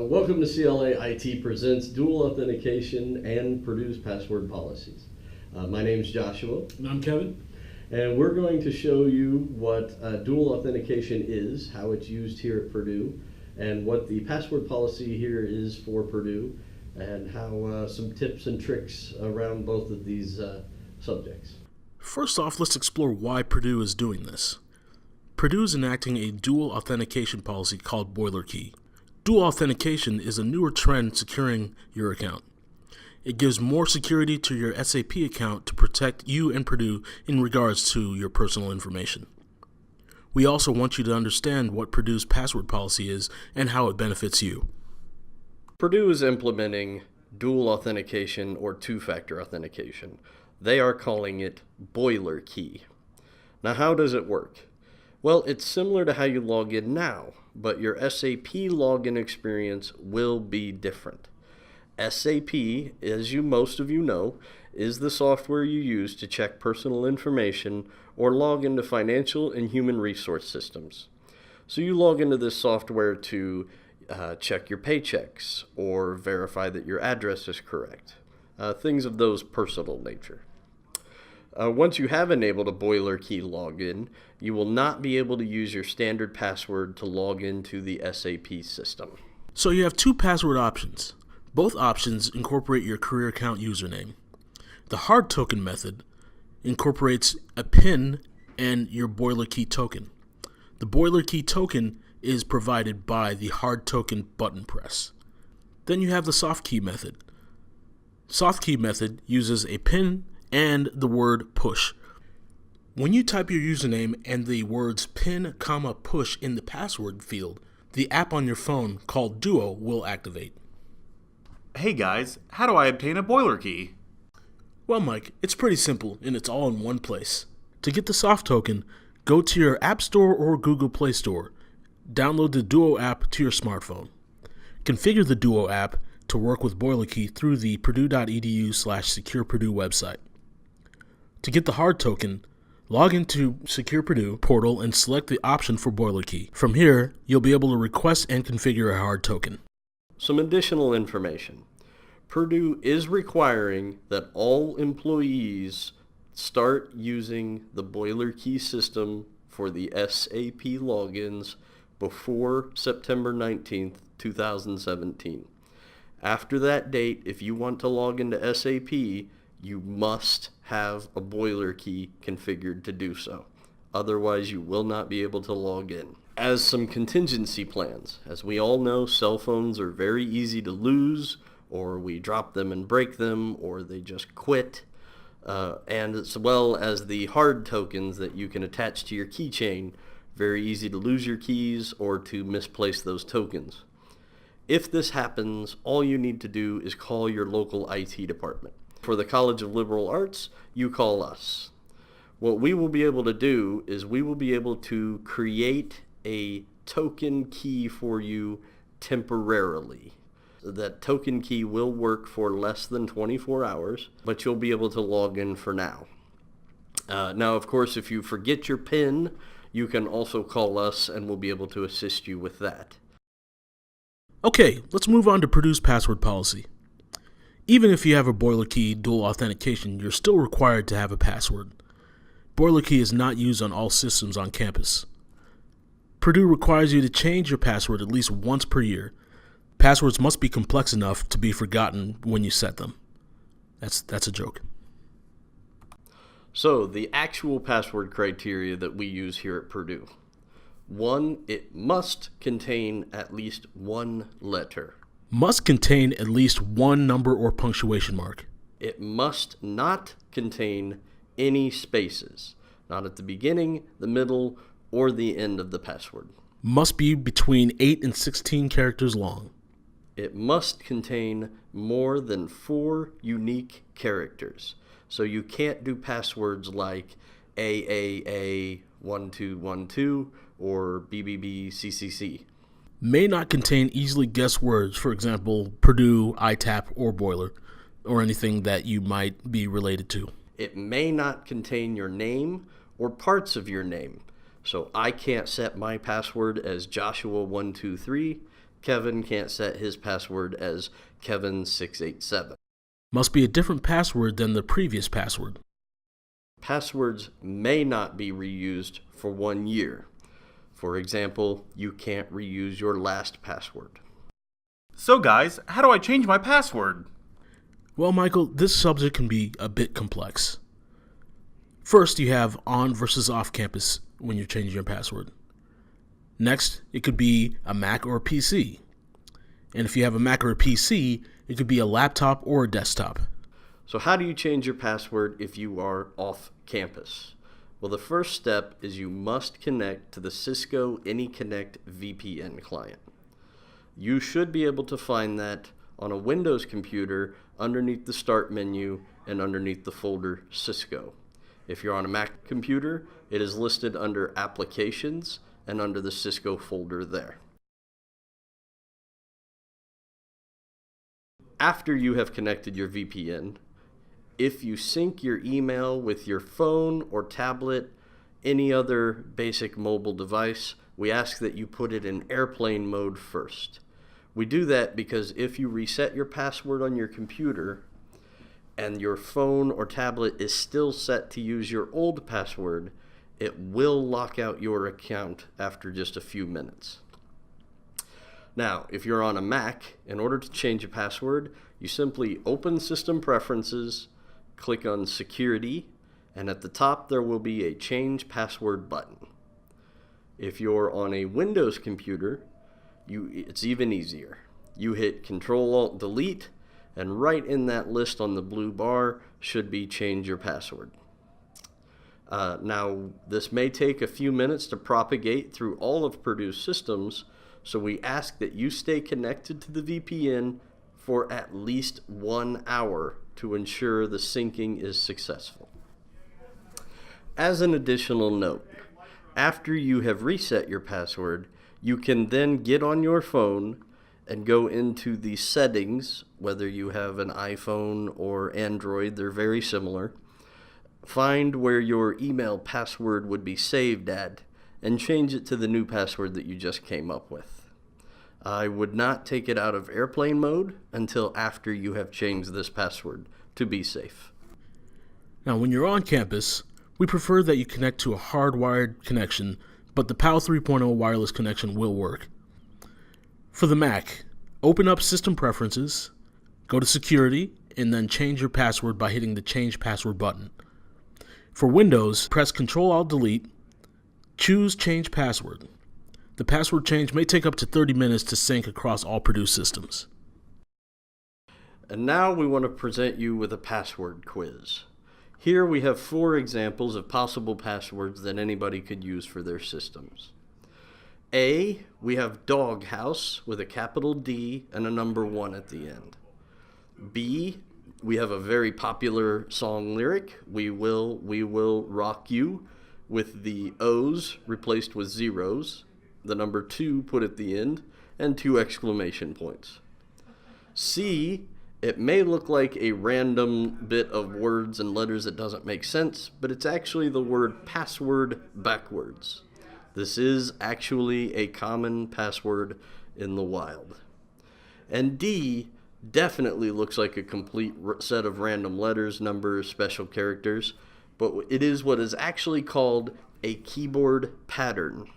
Welcome to CLA IT Presents Dual Authentication and Purdue's Password Policies. My name's Joshua. And I'm Kevin. And we're going to show you what dual authentication is, how it's used here at Purdue, and what the password policy here is for Purdue, and how some tips and tricks around both of these subjects. First off, let's explore why Purdue is doing this. Purdue is enacting a dual authentication policy called BoilerKey. Dual authentication is a newer trend securing your account. It gives more security to your SAP account to protect you and Purdue in regards to your personal information. We also want you to understand what Purdue's password policy is and how it benefits you. Purdue is implementing dual authentication or two-factor authentication. They are calling it BoilerKey. Now, how does it work? Well, it's similar to how you log in now, but your SAP login experience will be different. SAP, as most of you know, is the software you use to check personal information or log into financial and human resource systems. So you log into this software to check your paychecks or verify that your address is correct, things of those personal nature. Once you have enabled a BoilerKey login, you will not be able to use your standard password to log into the SAP system. So you have two password options. Both options incorporate your career account username. The hard token method incorporates a PIN and your BoilerKey token. The BoilerKey token is provided by the hard token button press. Then you have the soft key method. Soft key method uses a PIN and the word push. When you type your username and the words PIN, push in the password field, the app on your phone called Duo will activate. Hey guys, how do I obtain a BoilerKey? Well, Mike, it's pretty simple and it's all in one place. To get the soft token, go to your App Store or Google Play Store. Download the Duo app to your smartphone. Configure the Duo app to work with BoilerKey through the purdue.edu/Secure Purdue website. To get the hard token, log into Secure Purdue portal and select the option for BoilerKey. From here, you'll be able to request and configure a hard token. Some additional information. Purdue is requiring that all employees start using the BoilerKey system for the SAP logins before September 19th, 2017. After that date, if you want to log into SAP, you must have a BoilerKey configured to do so. Otherwise, you will not be able to log in. As some contingency plans, as we all know, cell phones are very easy to lose, or we drop them and break them, or they just quit, and as well as the hard tokens that you can attach to your keychain, very easy to lose your keys or to misplace those tokens. If this happens, all you need to do is call your local IT department. For the College of Liberal Arts, you call us. What we will be able to do is we will be able to create a token key for you temporarily. That token key will work for less than 24 hours, but you'll be able to log in for now. Now, of course, if you forget your PIN, you can also call us and we'll be able to assist you with that. Okay, let's move on to Purdue's password policy. Even if you have a BoilerKey dual authentication, you're still required to have a password. BoilerKey is not used on all systems on campus. Purdue requires you to change your password at least once per year. Passwords must be complex enough to be forgotten when you set them. That's a joke. So, the actual password criteria that we use here at Purdue. 1, it must contain at least one letter. Must contain at least one number or punctuation mark. It must not contain any spaces, not at the beginning, the middle, or the end of the password. Must be between 8 and 16 characters long. It must contain more than 4 unique characters. So you can't do passwords like AAA1212 or BBBCCC. May not contain easily guessed words, for example, Purdue, ITAP, or Boiler, or anything that you might be related to. It may not contain your name or parts of your name. So I can't set my password as Joshua123 Kevin can't set his password as Kevin687. Must be a different password than the previous password. Passwords may not be reused for 1 year. For example, you can't reuse your last password. So guys, how do I change my password? Well, Michael, this subject can be a bit complex. First, you have on versus off campus when you're changing your password. Next, it could be a Mac or a PC. And if you have a Mac or a PC, it could be a laptop or a desktop. So how do you change your password if you are off campus? Well, the first step is you must connect to the Cisco AnyConnect VPN client. You should be able to find that on a Windows computer underneath the Start menu and underneath the folder Cisco. If you're on a Mac computer, it is listed under Applications and under the Cisco folder there. After you have connected your VPN, if you sync your email with your phone or tablet, any other basic mobile device, we ask that you put it in airplane mode first. We do that because if you reset your password on your computer and your phone or tablet is still set to use your old password, it will lock out your account after just a few minutes. Now, if you're on a Mac, in order to change a password, you simply open System Preferences, click on Security, and at the top there will be a Change Password button. If you're on a Windows computer, it's even easier. You hit Control-Alt-Delete, and right in that list on the blue bar should be Change Your Password. Now, this may take a few minutes to propagate through all of Purdue's systems, so we ask that you stay connected to the VPN for at least 1 hour to ensure the syncing is successful. As an additional note, after you have reset your password, you can then get on your phone and go into the settings, whether you have an iPhone or Android, they're very similar. Find where your email password would be saved at and change it to the new password that you just came up with. I would not take it out of airplane mode until after you have changed this password to be safe. Now, when you're on campus, we prefer that you connect to a hardwired connection, but the PAL 3.0 wireless connection will work. For the Mac, open up System Preferences, go to Security, and then change your password by hitting the Change Password button. For Windows, press Control-Alt-Delete, choose Change Password. The password change may take up to 30 minutes to sync across all Purdue systems. And now we want to present you with a password quiz. Here we have 4 examples of possible passwords that anybody could use for their systems. A, we have doghouse with a capital D and a number 1 at the end. B, we have a very popular song lyric, we will rock you, with the O's replaced with zeros, the number 2 put at the end, and 2 exclamation points. C, it may look like a random bit of words and letters that doesn't make sense, but it's actually the word password backwards. This is actually a common password in the wild. And D definitely looks like a complete set of random letters, numbers, special characters, but it is what is actually called a keyboard pattern.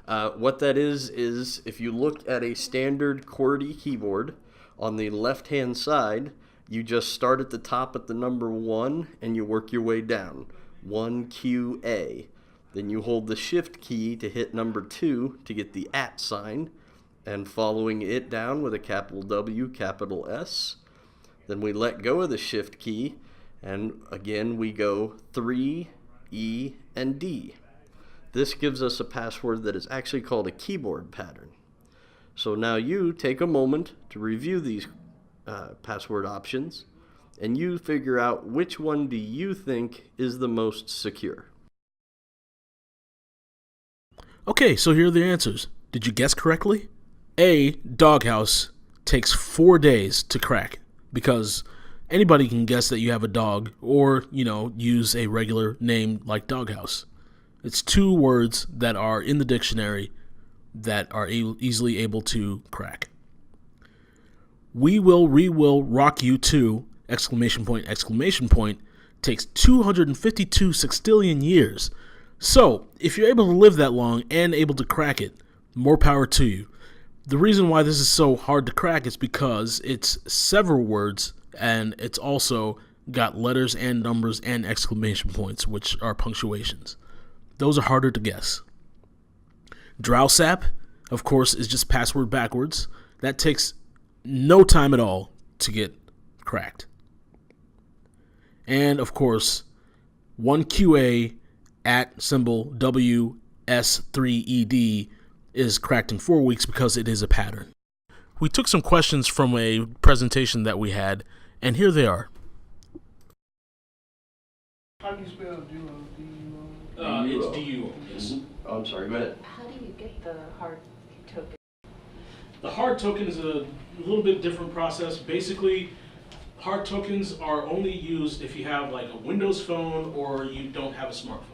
What that is if you look at a standard QWERTY keyboard, on the left-hand side, you just start at the top at the number 1 and you work your way down. 1QA. Then you hold the Shift key to hit number 2 to get the @ sign, and following it down with a capital W, capital S. Then we let go of the Shift key, and again we go 3, E, and D. This gives us a password that is actually called a keyboard pattern. So now you take a moment to review these password options, and you figure out which one do you think is the most secure. Okay, so here are the answers. Did you guess correctly? A, doghouse, takes 4 days to crack, because anybody can guess that you have a dog or, use a regular name like doghouse. It's 2 words that are in the dictionary that are easily able to crack. We will rock you too! ! Takes 252 sextillion years. So, if you're able to live that long and able to crack it, more power to you. The reason why this is so hard to crack is because it's several words, and it's also got letters and numbers and exclamation points, which are punctuations. Those are harder to guess. Drowsap, of course, is just password backwards. That takes no time at all to get cracked. And, of course, 1QA at symbol WS3ED is cracked in 4 weeks because it is a pattern. We took some questions from a presentation that we had, and here they are. How do you spell duo? It's DUO, yes. Oh, I'm sorry, go ahead. How do you get the hard token? The hard token is a little bit different process. Basically, hard tokens are only used if you have like a Windows phone or you don't have a smartphone.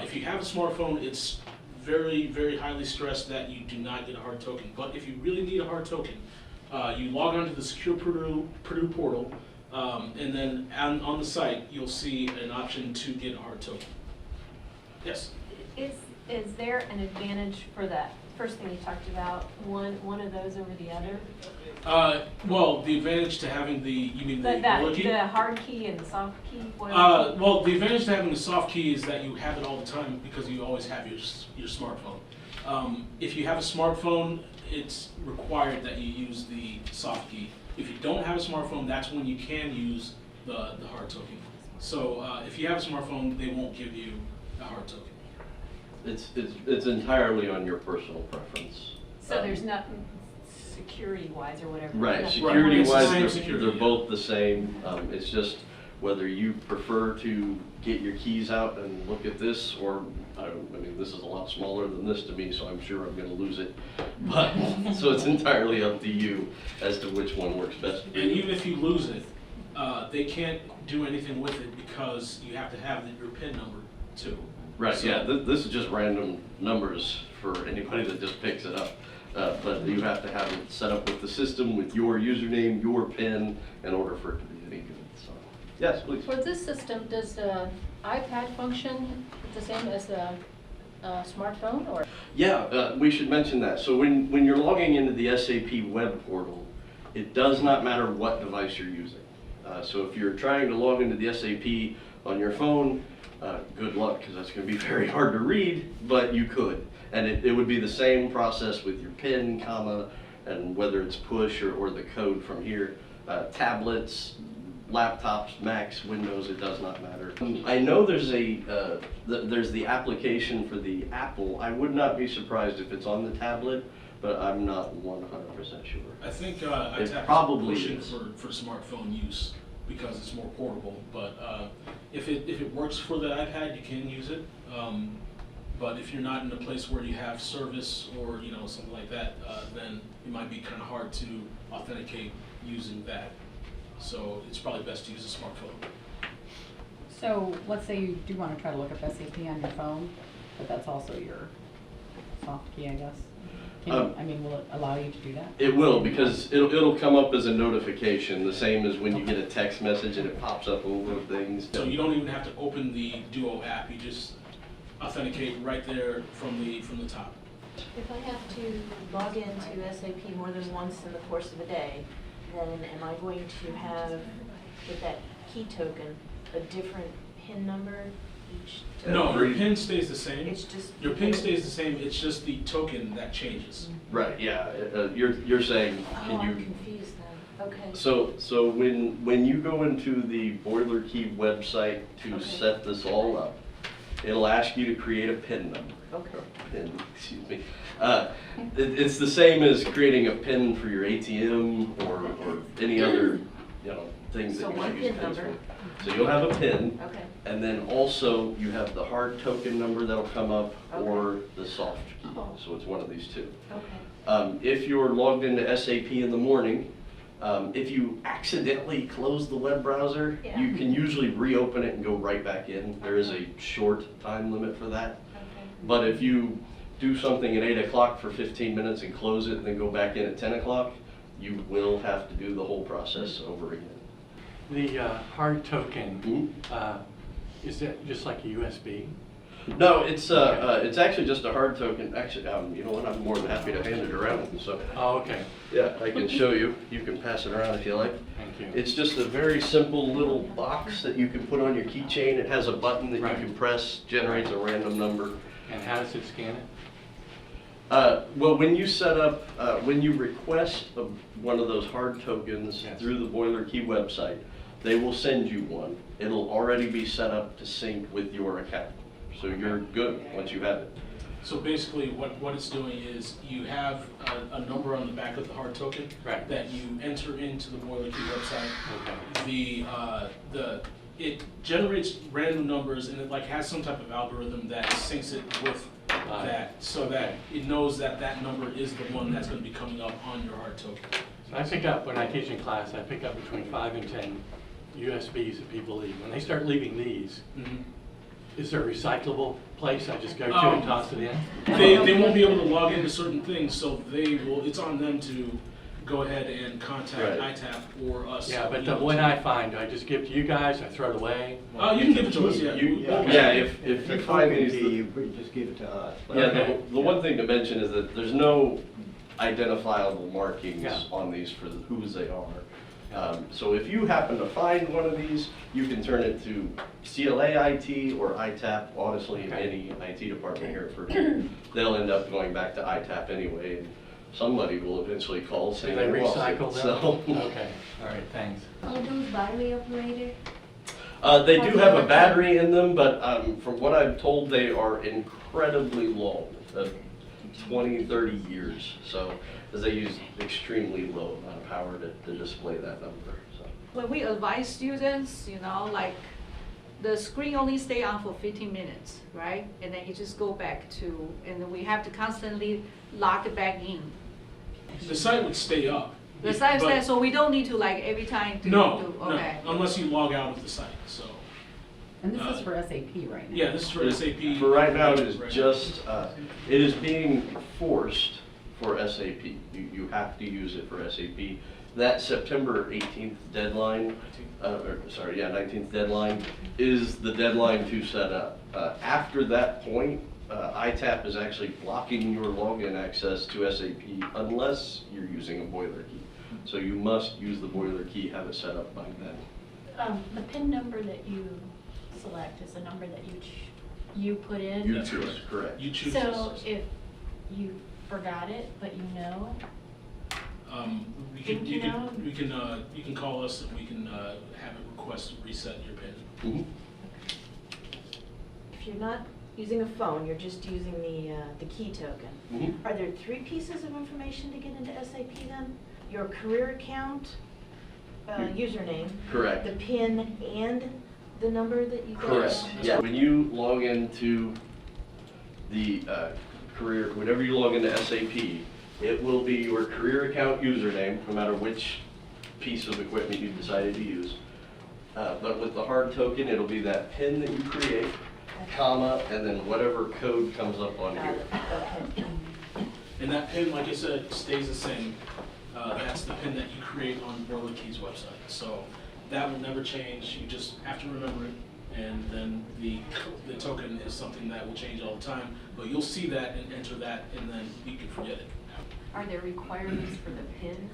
If you have a smartphone, it's very, very highly stressed that you do not get a hard token. But if you really need a hard token, you log on to the secure Purdue portal, and then on the site, you'll see an option to get a hard token. Yes? Is there an advantage for that first thing you talked about, one of those over the other? Well, the advantage to having you mean the BoilerKey? The hard key and the soft key? Well, the advantage to having the soft key is that you have it all the time because you always have your smartphone. If you have a smartphone, it's required that you use the soft key. If you don't have a smartphone, that's when you can use the hard token. So if you have a smartphone, they won't give you a hard token. It's entirely on your personal preference. So there's nothing security-wise or whatever? Right, nothing. security-wise, Security, they're both the same. It's just whether you prefer to get your keys out and look at this, or, I mean, this is a lot smaller than this to me, so I'm sure I'm going to lose it. But, so it's entirely up to you as to which one works best for you. And even if you lose it, they can't do anything with it because you have to have your PIN number too. Right, So- yeah, this is just random numbers for anybody that just picks it up. But you have to have it set up with the system, with your username, your PIN, in order for it to be any good. So, yes, please. For this system, does the iPad function the same as the smartphone, or? Yeah, we should mention that. So when you're logging into the SAP web portal, it does not matter what device you're using. So if you're trying to log into the SAP on your phone, good luck, because that's going to be very hard to read, but you could. And it would be the same process with your PIN, comma, and whether it's push or the code from here. Tablets, laptops, Macs, Windows, it does not matter. I know there's there's the application for the Apple. I would not be surprised if it's on the tablet, but I'm not 100% sure. I think It probably pushing is. for smartphone use because it's more portable. But if it works for the iPad, you can use it. But if you're not in a place where you have service or something like that, then it might be kind of hard to authenticate using that. So it's probably best to use a smartphone. So let's say you do want to try to look up SAP on your phone, but that's also your soft key, I guess. Will it allow you to do that? It will, because it'll come up as a notification, the same as when you get a text message and it pops up over things. So you don't even have to open the Duo app. You just authenticate right there from the top. If I have to log into SAP more than once in the course of a day, then am I going to have, with that key token, a different PIN number each token? No, your PIN stays the same. It's just Your PIN stays the same. It's just the token that changes. Right, yeah, you're saying, Oh, I'm confused then. Okay. So when you go into the BoilerKey website to Okay. set this all up, it'll ask you to create a PIN number. Okay. PIN, excuse me. It's the same as creating a PIN for your ATM or any other things So that you one might use PIN PINs number. for. So you'll have a PIN, Okay. and then also you have the hard token number that'll come up, Okay. or the soft key. Oh. So it's one of these two. Okay. If you're logged into SAP in the morning, if you accidentally close the web browser, Yeah. you can usually reopen it and go right back in. There is a short time limit for that. Okay. But if you do something at 8 o'clock for 15 minutes and close it and then go back in at 10 o'clock, you will have to do the whole process over again. The hard token, Mhm. is that just like a USB? No, it's actually just a hard token. Actually, you know what? I'm more than happy to hand it around. So Oh, okay, yeah, I can show you. You can pass it around if you like. thank you. It's just a very simple little box that you can put on your keychain. It has a button that Right. you can press, generates a random number. And how does it scan it? Well, when you set up, when you request one of those hard tokens Yes. through the BoilerKey website, they will send you one. It'll already be set up to sync with your account. So you're good once you have it. So basically, what it's doing is you have a number on the back of the hard token Right. that you enter into the BoilerKey website. Okay. It generates random numbers, and it like has some type of algorithm that syncs it with that, so that it knows that that number is the one that's going to be coming up on your hard token. So I pick up, when I teach in class, I pick up between 5 and 10 USBs that people leave. When they start leaving these, is there a recyclable place I just go to and toss it in? They won't be able to log into certain things, so it's on them to go ahead and contact Right. ITAP or us. Yeah, but the one I find, do I just give to you guys, I throw it away? You can give it to us, yeah. Yeah, if you find these. You just give it to us. Yeah, the one thing to mention is that there's no identifiable markings Yeah. on these for whose they are. So if you happen to find one of these, you can turn it to CLA IT or ITAP, honestly, any IT department here at Purdue. They'll end up going back to ITAP anyway, and somebody will eventually call Do saying they they lost recycle it. them? So, Okay, all right, thanks. Are those battery operated? they do have a battery in them, but from what I'm told, they are incredibly long, 20, 30 years. So, because they use extremely low amount of power to display that number. So. When we advise students, like the screen only stay on for 15 minutes, right? And then you just go back to, and then we have to constantly log it back in. The site would stay up. The site But- says, so we don't need to every time to No, do, no, okay. unless you log out of the site, so. And this is for SAP right now? Yeah, this is for SAP. For right now, it is Right. just, it is being forced for SAP. You have to use it for SAP. That September 18th deadline, 19th deadline, is the deadline to set up. After that point, ITAP is actually blocking your login access to SAP unless you're using a BoilerKey. So you must use the BoilerKey, have it set up by then. The PIN number that you select is the number that you put in? You choose, correct. You choose. So if you forgot it, but you know, We Think can, you know? you can call us and we can have it request reset your PIN. Mhm. if you're not using a phone, you're just using the key token. Mhm. Are there 3 pieces of information to get into SAP then? Your career account, username, Correct. the PIN, and the number that you got? Correct. Yeah. When you log into the career, whenever you log into SAP, it will be your career account username, no matter which piece of equipment you decided to use. But with the hard token, it'll be that PIN that you create, comma, and then whatever code comes up on here. Okay. And that PIN, like I said, stays the same. That's the PIN that you create on BoilerKey's website. So that will never change. You just have to remember it. And then the token is something that will change all the time. But you'll see that and enter that, and then you can forget it. Are there requirements for the PIN?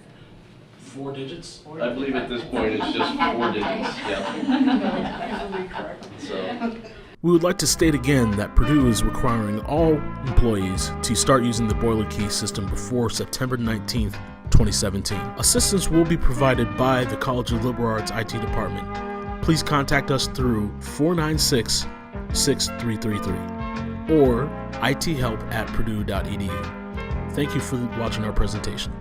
4 digits. I believe at this point it's just 4 digits. Yeah. So. We would like to state again that Purdue is requiring all employees to start using the BoilerKey system before September 19th, 2017. Assistance will be provided by the College of Liberal Arts IT Department. Please contact us through 496-6333 or ithelp@purdue.edu. Thank you for watching our presentation.